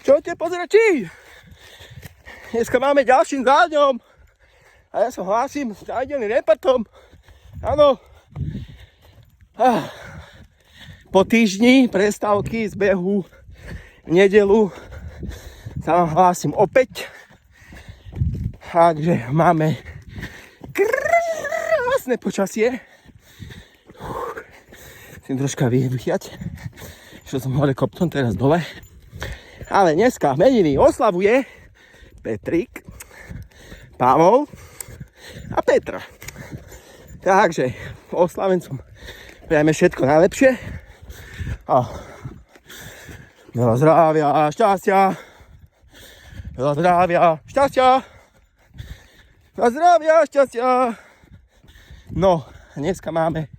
Čaute pozerači! Dneska máme ďalším záďom a ja sa hlásim s zájdeným repartom. Áno. Po týždni prestávky z behu v nedelu sa vám hlásim opäť. Takže máme krásne počasie. Musím troška vyhýchať. Šiel som hore kopcom, teraz dole. Ale dneska meniny oslavuje Petrik, Pavol a Petra. Takže oslavencom prajeme všetko najlepšie. A veľa zdravia a šťastia. Veľa zdravia a šťastia. Veľa zdravia a šťastia. No, dneska máme,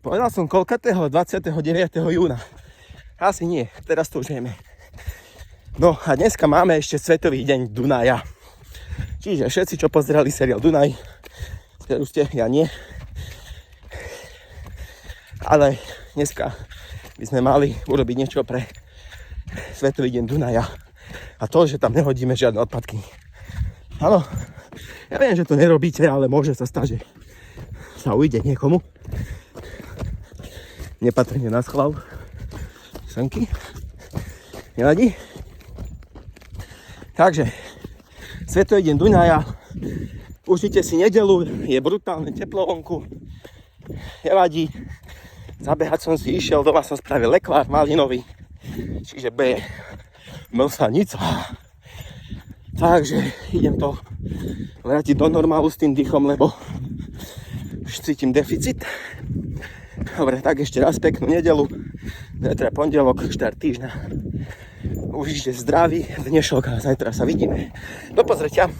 povedal som koľkatého, 29. júna. Asi nie, teraz to už vieme. No a dneska máme ešte Svetový deň Dunaja. Čiže všetci, čo pozerali seriál Dunaj, ktorú ste, ja nie. Ale dneska by sme mali urobiť niečo pre Svetový deň Dunaja. A to, že tam nehodíme žiadne odpadky. Áno, ja viem, že to nerobíte, ale môže sa stať, že sa ujde niekomu. Nepatrne na schvál. Sanky. Nevadí. Takže, Svetový deň Dunaja, užite si nedelu, je brutálne teplo vonku, nevadí, zabehať som si išiel, doma som spravil lekvár malinový, čiže B, mlsanica. Takže idem to vrátiť do normálu s tým dýchom, lebo už cítim deficit. Dobre, tak ešte raz peknú nedelu, zajtra pondelok, štart týždňa. Užite zdraví dnešok a zajtra sa vidíme. Do pozretia.